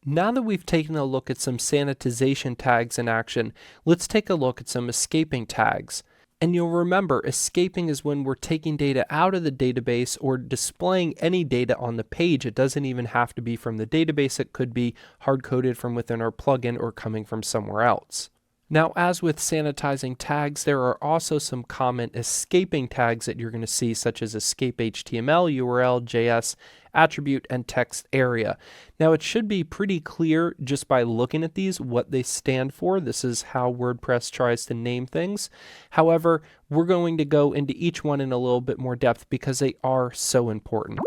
Now that we've taken a look at some sanitization tags in action, let's take a look at some escaping tags. And you'll remember, escaping is when we're taking data out of the database or displaying any data on the page. It doesn't even have to be from the database. It could be hard-coded from within our plugin or coming from somewhere else. Now, as with sanitizing tags, there are also some common escaping tags that you're going to see, such as escape HTML, URL, JS, attribute, and text area. Now, it should be pretty clear just by looking at these what they stand for. This is how WordPress tries to name things. However, we're going to go into each one in a little bit more depth because they are so important.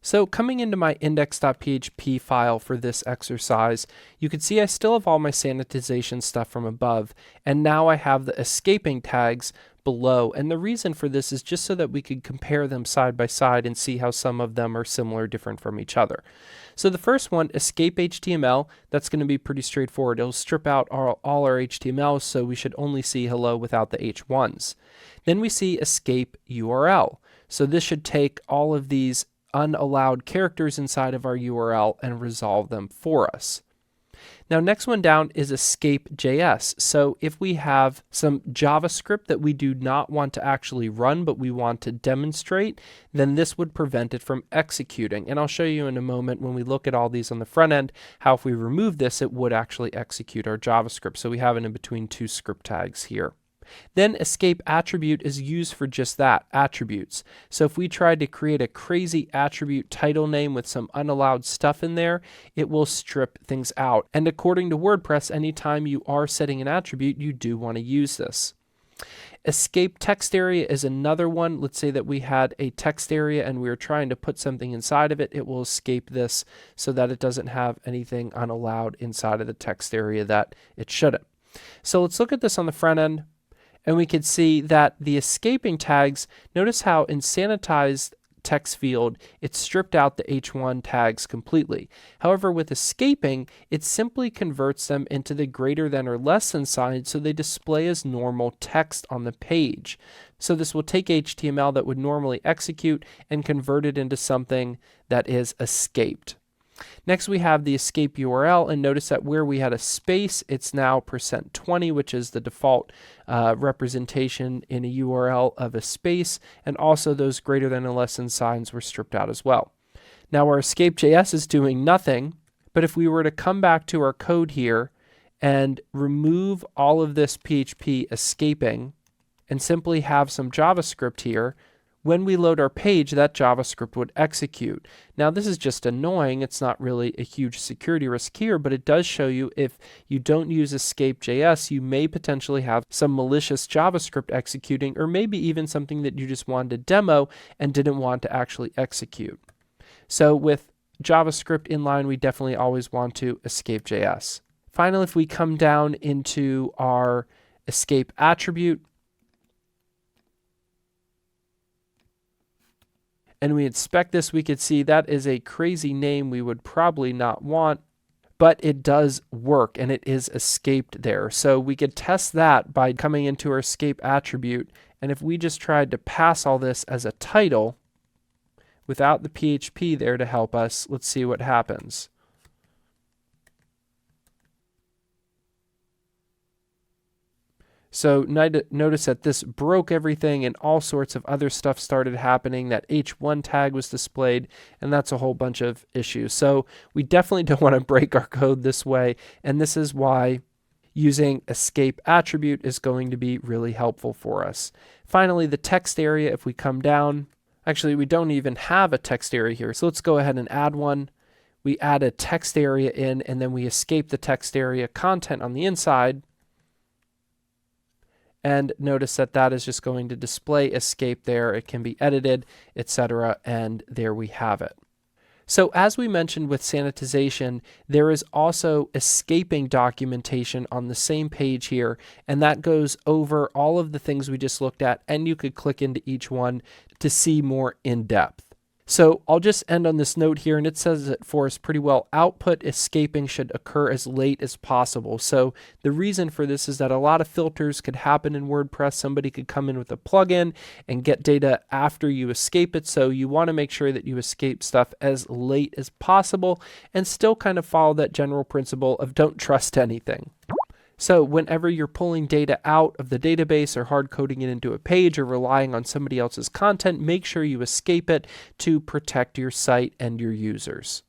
So coming into my index.php file for this exercise, you can see I still have all my sanitization stuff from above, and now I have the escaping tags below. And the reason for this is just so that we could compare them side by side and see how some of them are similar or different from each other. So the first one, escape HTML, that's going to be pretty straightforward. It'll strip out all our HTML, so we should only see hello without the H1s. Then we see escape URL. So this should take all of these unallowed characters inside of our URL and resolve them for us. Now, next one down is escape.js. So if we have some JavaScript that we do not want to actually run, but we want to demonstrate, then this would prevent it from executing. And I'll show you in a moment when we look at all these on the front end, how if we remove this, it would actually execute our JavaScript. So we have it in between two script tags here. Then escape attribute is used for just that, attributes. So if we tried to create a crazy attribute title name with some unallowed stuff in there, it will strip things out. And according to WordPress, anytime you are setting an attribute, you do want to use this. Escape text area is another one. Let's say that we had a text area and we were trying to put something inside of it. It will escape this so that it doesn't have anything unallowed inside of the text area that it shouldn't. So let's look at this on the front end. And we can see that the escaping tags, notice how in sanitized text field, it stripped out the H1 tags completely. However, with escaping, it simply converts them into the greater than or less than sign so they display as normal text on the page. So this will take HTML that would normally execute and convert it into something that is escaped. Next, we have the escape URL, and notice that where we had a space, it's now %20, which is the default representation in a URL of a space, and also those greater than and less than signs were stripped out as well. Now our escape.js is doing nothing, but if we were to come back to our code here and remove all of this PHP escaping and simply have some JavaScript here, when we load our page, that JavaScript would execute. Now, this is just annoying. It's not really a huge security risk here, but it does show you if you don't use escape.js, you may potentially have some malicious JavaScript executing, or maybe even something that you just wanted to demo and didn't want to actually execute. So with JavaScript inline, we definitely always want to escape.js. Finally, if we come down into our escape attribute, and we inspect this, we could see that is a crazy name we would probably not want, but it does work and it is escaped there. So we could test that by coming into our escape attribute, and if we just tried to pass all this as a title without the PHP there to help us, let's see what happens. So notice that this broke everything and all sorts of other stuff started happening. That H1 tag was displayed, and that's a whole bunch of issues. So we definitely don't want to break our code this way, and this is why using escape attribute is going to be really helpful for us. Finally, the text area, if we come down, actually we don't even have a text area here. So let's go ahead and add one. We add a text area in, and then we escape the text area content on the inside. And notice that that is just going to display escape there. It can be edited, etc. And there we have it. So as we mentioned with sanitization, there is also escaping documentation on the same page here, and that goes over all of the things we just looked at, and you could click into each one to see more in depth. So I'll just end on this note here, and it says it for us pretty well. Output escaping should occur as late as possible. So the reason for this is that a lot of filters could happen in WordPress. Somebody could come in with a plugin and get data after you escape it. So you want to make sure that you escape stuff as late as possible and still kind of follow that general principle of don't trust anything. So whenever you're pulling data out of the database or hard coding it into a page or relying on somebody else's content, make sure you escape it to protect your site and your users.